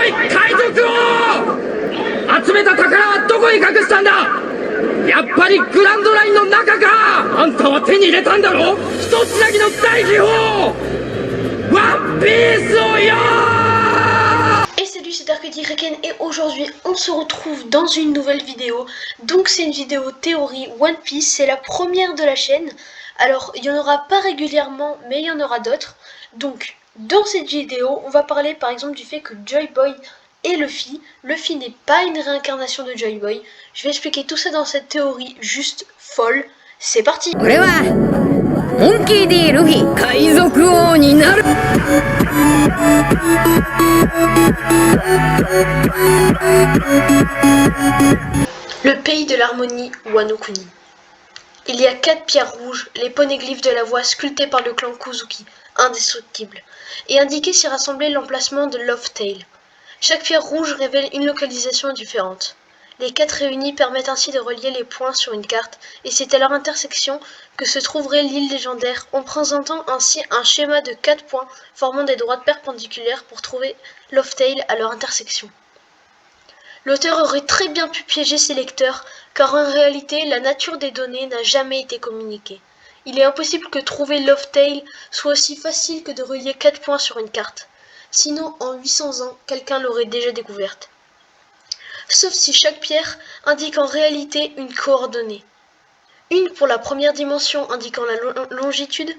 い海賊王！集めた宝はどこに隠したんだ？やっぱりグランドラインの中か！あんたは手に入れたんだろ？一つだけの大秘宝！ワンピースをよ！ Et salut, c'est Darkedirekken et aujourd'hui on se retrouve dans une nouvelle vidéo. Donc c'est une vidéo théorie One Piece, c'est la première de la chaîne. Alors il y en aura pas régulièrement mais il y en aura d'autres. Donc dans cette vidéo on va parler par exemple du fait que Joy Boy est Luffy. Luffy n'est pas une réincarnation de Joy Boy. Je vais expliquer tout ça dans cette théorie juste folle. C'est parti. Monkey D. Luffy, Kaizoku Ō ni naru. Le pays de l'harmonie, Wano Kuni. Il y a 4 pierres rouges, les poneglyphes de la voie sculptés par le clan Kuzuki, indestructibles, et indiqués s'y rassembler l'emplacement de Love Tale. Chaque pierre rouge révèle une localisation différente. Les 4 réunis permettent ainsi de relier les points sur une carte, et c'est à leur intersection que se trouverait l'île légendaire, en présentant ainsi un schéma de 4 points formant des droites perpendiculaires pour trouver Love Tale à leur intersection. L'auteur aurait très bien pu piéger ses lecteurs, car en réalité, la nature des données n'a jamais été communiquée. Il est impossible que trouver Love Tale soit aussi facile que de relier 4 points sur une carte. Sinon, en 800 ans, quelqu'un l'aurait déjà découverte. Sauf si chaque pierre indique en réalité une coordonnée. Une pour la première dimension indiquant la longitude,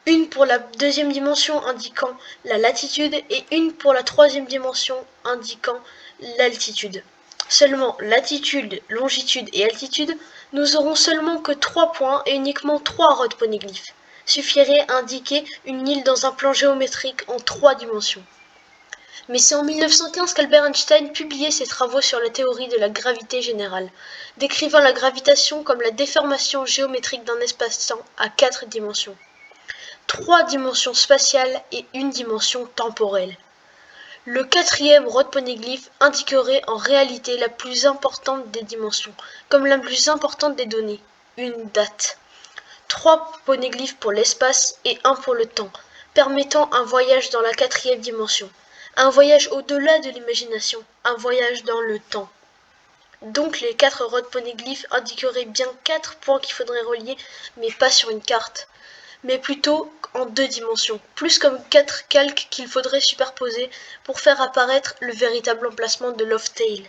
une pour la deuxième dimension indiquant la latitude et une pour la troisième dimension indiquant l'altitude. Seulement latitude, longitude et altitude, nous aurons seulement que 3 points et uniquement 3 rods poneglyphes. Suffirait à indiquer une île dans un plan géométrique en 3 dimensions. Mais c'est en 1915 qu'Albert Einstein publiait ses travaux sur la théorie de la gravité générale, décrivant la gravitation comme la déformation géométrique d'un espace-temps à 4 dimensions. 3 dimensions spatiales et une dimension temporelle. Le 4e rod poneglyphe indiquerait en réalité la plus importante des dimensions, comme la plus importante des données, une date. 3 poneglyphes pour l'espace et 1 pour le temps, permettant un voyage dans la 4e dimension. Un voyage au-delà de l'imagination, un voyage dans le temps. Donc les 4 rods poneglyphes indiqueraient bien 4 points qu'il faudrait relier, mais pas sur une carte, mais plutôt en 2 dimensions, plus comme 4 calques qu'il faudrait superposer pour faire apparaître le véritable emplacement de Love Tale,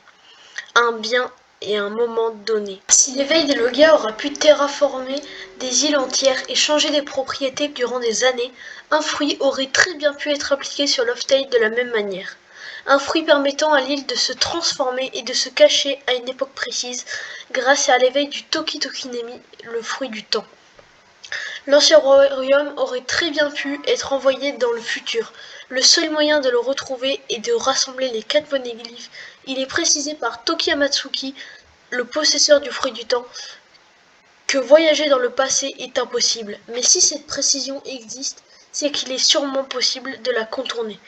un bien et un moment donné. Si l'éveil des Logia aura pu terraformer des îles entières et changer des propriétés durant des années, un fruit aurait très bien pu être appliqué sur Love Tale de la même manière. Un fruit permettant à l'île de se transformer et de se cacher à une époque précise grâce à l'éveil du Toki Tokinemi, le fruit du temps. L'ancien royaume aurait très bien pu être envoyé dans le futur. Le seul moyen de le retrouver est de rassembler les 4 poneglyphes. Il est précisé par Toki Amatsuki, le possesseur du fruit du temps, que voyager dans le passé est impossible. Mais si cette précision existe, c'est qu'il est sûrement possible de la contourner,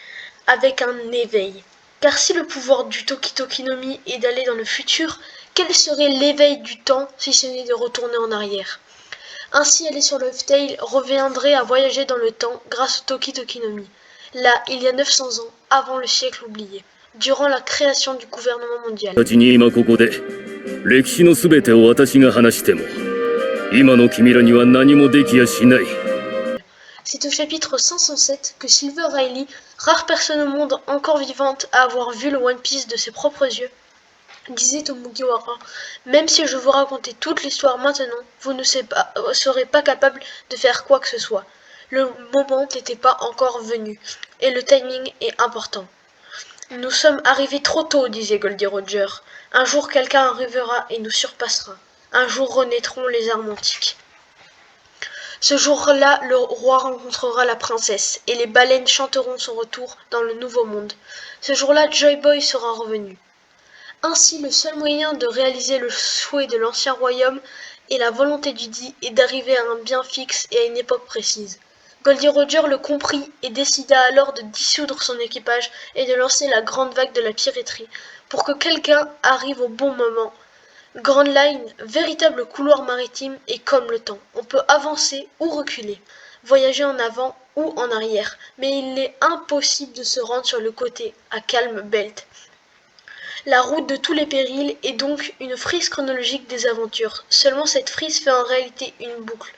avec un éveil. Car si le pouvoir du Toki Tokinomi est d'aller dans le futur, quel serait l'éveil du temps si ce n'est de retourner en arrière? Ainsi, aller sur Love Tale reviendrait à voyager dans le temps grâce au Toki Tokinomi. Là, il y a 900 ans, avant le siècle oublié, durant la création du gouvernement mondial. C'est au chapitre 507 que Silver Riley, rare personne au monde encore vivante à avoir vu le One Piece de ses propres yeux, disait au Mugiwara, même si je vous racontais toute l'histoire maintenant, vous ne serez pas capable de faire quoi que ce soit. Le moment n'était pas encore venu, et le timing est important. Nous sommes arrivés trop tôt, disait Goldie Roger. Un jour quelqu'un arrivera et nous surpassera. Un jour renaîtront les armes antiques. Ce jour-là, le roi rencontrera la princesse, et les baleines chanteront son retour dans le nouveau monde. Ce jour-là, Joy Boy sera revenu. Ainsi, le seul moyen de réaliser le souhait de l'ancien royaume et la volonté du dit est d'arriver à un bien fixe et à une époque précise. Goldie Roger le comprit et décida alors de dissoudre son équipage et de lancer la grande vague de la piraterie pour que quelqu'un arrive au bon moment. Grand Line, véritable couloir maritime, est comme le temps. On peut avancer ou reculer, voyager en avant ou en arrière, mais il est impossible de se rendre sur le côté, à Calm Belt. La route de tous les périls est donc une frise chronologique des aventures. Seulement cette frise fait en réalité une boucle.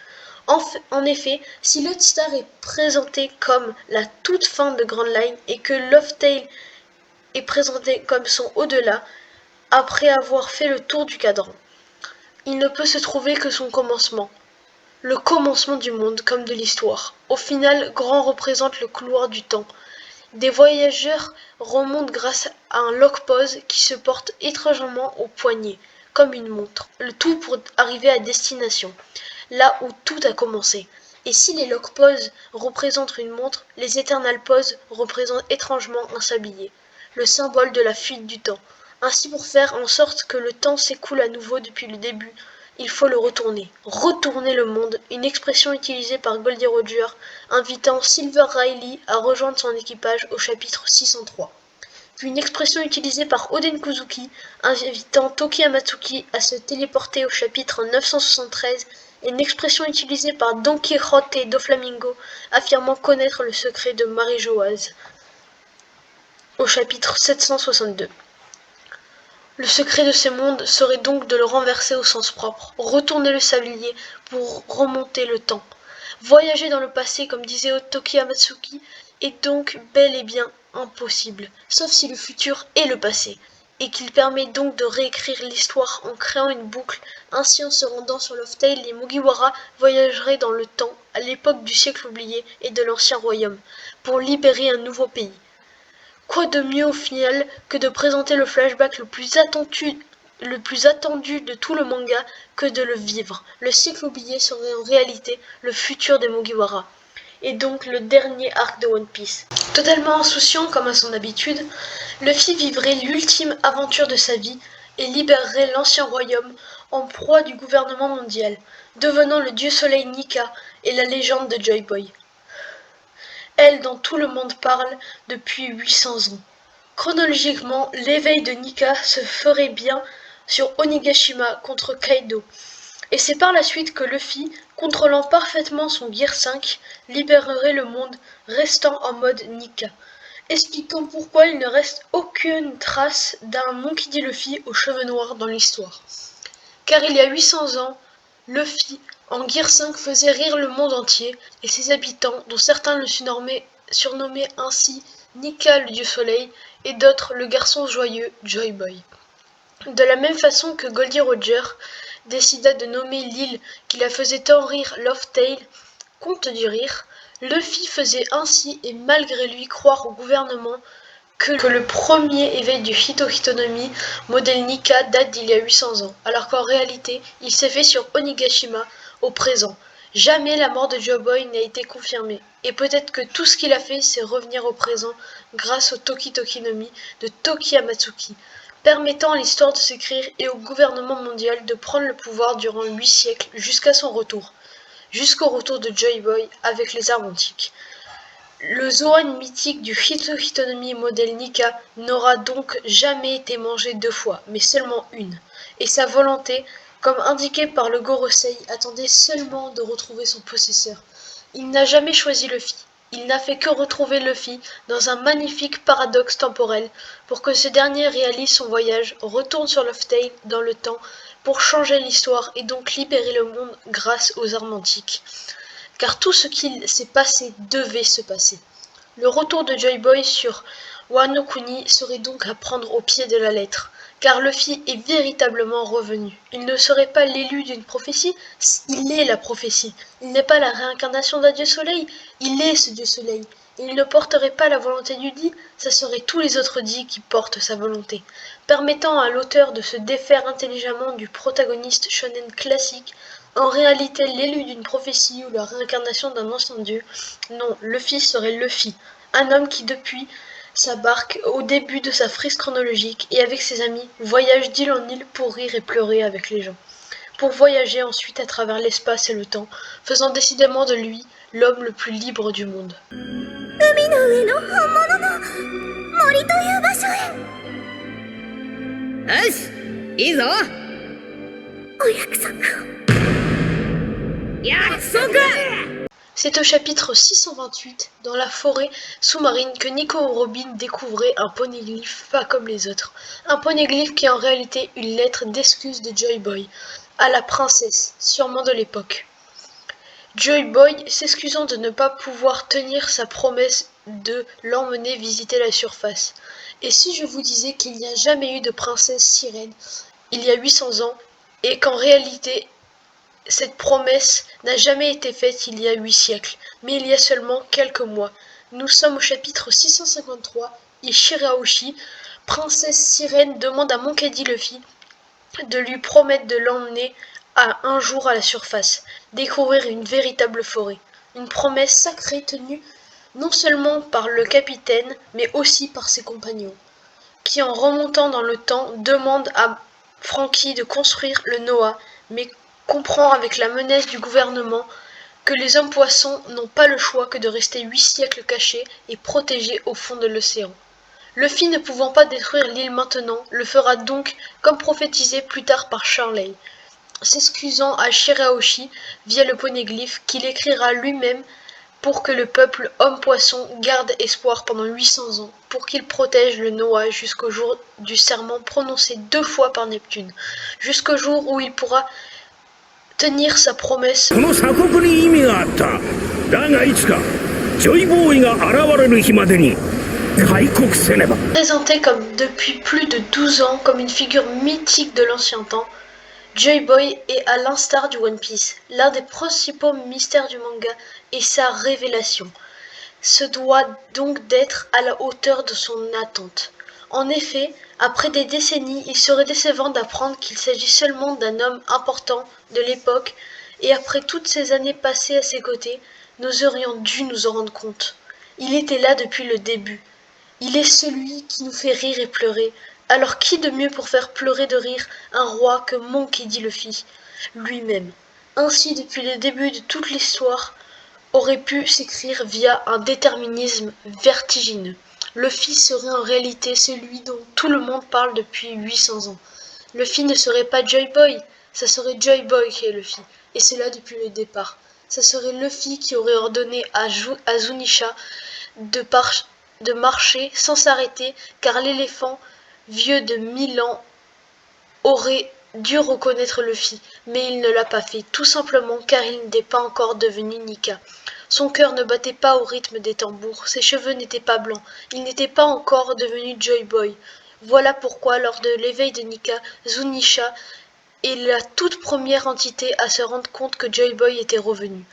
En effet, si Lodestar est présenté comme la toute fin de Grand Line et que Loftail est présenté comme son au-delà, après avoir fait le tour du cadran, il ne peut se trouver que son commencement. Le commencement du monde comme de l'histoire. Au final, Grand représente le couloir du temps. Des voyageurs remontent grâce à un lock-pose qui se porte étrangement au poignet, comme une montre. Le tout pour arriver à destination, là où tout a commencé. Et si les lock-poses représentent une montre, les Eternal Poses représentent étrangement un sablier, le symbole de la fuite du temps. Ainsi, pour faire en sorte que le temps s'écoule à nouveau depuis le début, il faut le retourner. Retourner le monde, une expression utilisée par Goldie Roger, invitant Silver Riley à rejoindre son équipage au chapitre 603. Puis une expression utilisée par Oden Kuzuki, invitant Toki Amatsuki à se téléporter au chapitre 973, et une expression utilisée par Don Quixote do Flamingo, affirmant connaître le secret de Marie-Joase, au chapitre 762. Le secret de ces mondes serait donc de le renverser au sens propre, retourner le sablier pour remonter le temps. Voyager dans le passé, comme disait Toki Amatsuki, est donc bel et bien impossible, sauf si le futur est le passé, et qu'il permet donc de réécrire l'histoire en créant une boucle. Ainsi, en se rendant sur Loftail, les Mugiwara voyageraient dans le temps, à l'époque du siècle oublié et de l'ancien royaume, pour libérer un nouveau pays. Quoi de mieux au final que de présenter le flashback le plus attendu de tout le manga que de le vivre. Le siècle oublié serait en réalité le futur des Mugiwara, et donc le dernier arc de One Piece. Totalement insouciant comme à son habitude, Luffy vivrait l'ultime aventure de sa vie et libérerait l'ancien royaume en proie du gouvernement mondial, devenant le dieu soleil Nika et la légende de Joy Boy. Elle dont tout le monde parle depuis 800 ans. Chronologiquement, l'éveil de Nika se ferait bien sur Onigashima contre Kaido, et c'est par la suite que Luffy, contrôlant parfaitement son Gear 5, libérerait le monde, restant en mode Nika, expliquant pourquoi il ne reste aucune trace d'un Monkey D. Luffy aux cheveux noirs dans l'histoire. Car il y a 800 ans, Luffy, en Gear 5, faisait rire le monde entier, et ses habitants, dont certains le surnommaient ainsi Nika le dieu soleil, et d'autres le garçon joyeux Joy Boy. De la même façon que Goldie Roger décida de nommer l'île qui la faisait tant rire Loftail, Conte du rire, Luffy faisait ainsi et malgré lui croire au gouvernement que le premier éveil du Hito-Hitonomi modèle Nika date d'il y a 800 ans, alors qu'en réalité, il s'est fait sur Onigashima au présent. Jamais la mort de Joy Boy n'a été confirmée, et peut-être que tout ce qu'il a fait, c'est revenir au présent grâce au Toki Toki no Mi de Toki Amatsuki, permettant à l'histoire de s'écrire et au gouvernement mondial de prendre le pouvoir durant 8 siècles jusqu'à son retour, jusqu'au retour de Joy Boy avec les armes antiques. Le Zoan mythique du Hito-Hitonomi modèle Nika n'aura donc jamais été mangé 2 fois, mais seulement une, et sa volonté, comme indiqué par le Gorosei, attendait seulement de retrouver son possesseur. Il n'a jamais choisi Luffy, il n'a fait que retrouver Luffy dans un magnifique paradoxe temporel pour que ce dernier réalise son voyage, retourne sur Loftail dans le temps pour changer l'histoire et donc libérer le monde grâce aux armes antiques. Car tout ce qu'il s'est passé devait se passer. Le retour de Joy Boy sur Wano Kuni serait donc à prendre au pied de la lettre, car Luffy est véritablement revenu. Il ne serait pas l'élu d'une prophétie, il est la prophétie. Il n'est pas la réincarnation d'un dieu soleil, il est ce dieu soleil. Et il ne porterait pas la volonté du dit, ça serait tous les autres dits qui portent sa volonté, permettant à l'auteur de se défaire intelligemment du protagoniste shonen classique, en réalité l'élu d'une prophétie ou la réincarnation d'un ancien dieu. Non, Luffy serait Luffy, un homme qui depuis sa barque au début de sa frise chronologique et avec ses amis voyage d'île en île pour rire et pleurer avec les gens, pour voyager ensuite à travers l'espace et le temps, faisant décidément de lui l'homme le plus libre du monde. C'est au chapitre 628, dans la forêt sous-marine, que Nico Robin découvrait un poneglyphe pas comme les autres. Un poneglyphe qui est en réalité une lettre d'excuse de Joy Boy à la princesse, sûrement de l'époque. Joy Boy s'excusant de ne pas pouvoir tenir sa promesse de l'emmener visiter la surface. Et si je vous disais qu'il n'y a jamais eu de princesse sirène il y a 800 ans, et qu'en réalité cette promesse n'a jamais été faite il y a 8 siècles, mais il y a seulement quelques mois. Nous sommes au chapitre 653 et Shirahoshi, princesse sirène, demande à Monkey D. Luffy de lui promettre de l'emmener un jour à la surface, découvrir une véritable forêt. Une promesse sacrée tenue non seulement par le capitaine, mais aussi par ses compagnons, qui en remontant dans le temps demandent à Franky de construire le Noah, mais comprend avec la menace du gouvernement que les hommes poissons n'ont pas le choix que de rester 8 siècles cachés et protégés au fond de l'océan. Luffy, ne pouvant pas détruire l'île maintenant, le fera donc comme prophétisé plus tard par Charley, s'excusant à Shirahoshi via le poneglyphe qu'il écrira lui-même pour que le peuple homme-poisson garde espoir pendant 800 ans, pour qu'il protège le Noah jusqu'au jour du serment prononcé 2 fois par Neptune, jusqu'au jour où il pourra tenir sa promesse. この鎖国に意味があった。だがいつかジョイボーイが現れる日までに開国せねば。 Présenté comme depuis plus de 12 ans comme une figure mythique de l'ancien temps, Joy Boy est à l'instar du One Piece, l'un des principaux mystères du manga et sa révélation se doit donc d'être à la hauteur de son attente. En effet, après des décennies, il serait décevant d'apprendre qu'il s'agit seulement d'un homme important de l'époque, et après toutes ces années passées à ses côtés, nous aurions dû nous en rendre compte. Il était là depuis le début. Il est celui qui nous fait rire et pleurer. Alors qui de mieux pour faire pleurer de rire un roi que Monkey D. Luffy lui-même? Ainsi, depuis le début de toute l'histoire, aurait pu s'écrire via un déterminisme vertigineux. Luffy serait en réalité celui dont tout le monde parle depuis 800 ans. Luffy ne serait pas Joy Boy, ça serait Joy Boy qui est Luffy, et cela depuis le départ. Ça serait Luffy qui aurait ordonné à Zunisha de marcher sans s'arrêter, car l'éléphant, vieux de 1000 ans, aurait dû reconnaître Luffy, mais il ne l'a pas fait, tout simplement car il n'était pas encore devenu Nika. Son cœur ne battait pas au rythme des tambours, ses cheveux n'étaient pas blancs, il n'était pas encore devenu Joy Boy. Voilà pourquoi, lors de l'éveil de Nika, Zunisha est la toute première entité à se rendre compte que Joy Boy était revenu,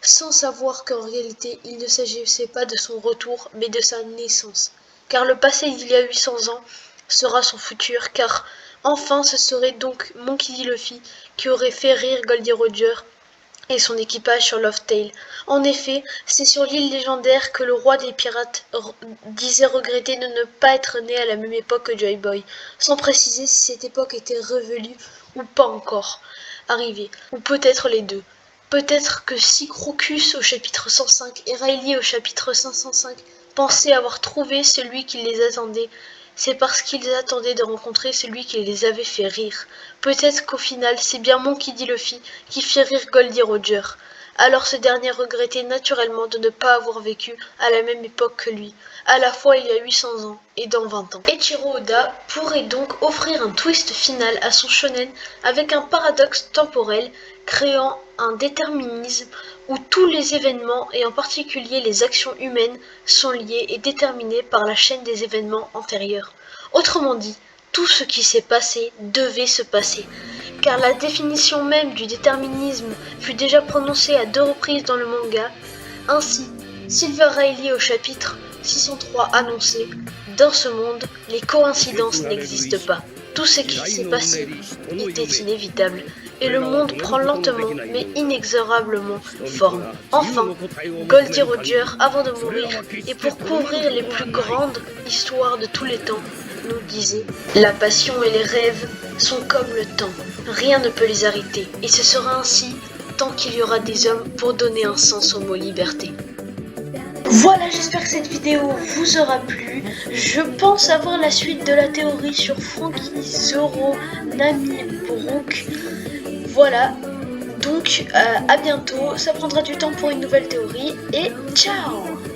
sans savoir qu'en réalité il ne s'agissait pas de son retour, mais de sa naissance. Car le passé d'il y a 800 ans sera son futur, car enfin ce serait donc Monkey D. Luffy qui aurait fait rire Goldie Roger et son équipage sur Lovetail. En effet, c'est sur l'île légendaire que le roi des pirates disait regretter de ne pas être né à la même époque que Joy Boy, sans préciser si cette époque était revenue ou pas encore arrivée, ou peut-être les deux. Peut-être que si Crocus au chapitre 105 et Riley au chapitre 505 pensaient avoir trouvé celui qui les attendait, c'est parce qu'ils attendaient de rencontrer celui qui les avait fait rire. Peut-être qu'au final, c'est bien Monkey D. Luffy qui fit rire Goldie Roger. Alors ce dernier regrettait naturellement de ne pas avoir vécu à la même époque que lui, à la fois il y a 800 ans et dans 20 ans. Eiichiro Oda pourrait donc offrir un twist final à son shonen avec un paradoxe temporel, créant un déterminisme où tous les événements, et en particulier les actions humaines, sont liés et déterminés par la chaîne des événements antérieurs. Autrement dit, tout ce qui s'est passé devait se passer, car la définition même du déterminisme fut déjà prononcée à 2 reprises dans le manga. Ainsi, Silver Riley au chapitre 603 annonçait « Dans ce monde, les coïncidences n'existent pas. Tout ce qui s'est passé était inévitable. » Et le monde prend lentement mais inexorablement forme. Enfin, Goldie Roger, avant de mourir, et pour couvrir les plus grandes histoires de tous les temps, nous disait « La passion et les rêves sont comme le temps, rien ne peut les arrêter, et ce sera ainsi tant qu'il y aura des hommes pour donner un sens au mot liberté. » Voilà, j'espère que cette vidéo vous aura plu. Je pense avoir la suite de la théorie sur Franky, Zoro, Nami, Brook. Voilà, Donc à bientôt, ça prendra du temps pour une nouvelle théorie et ciao!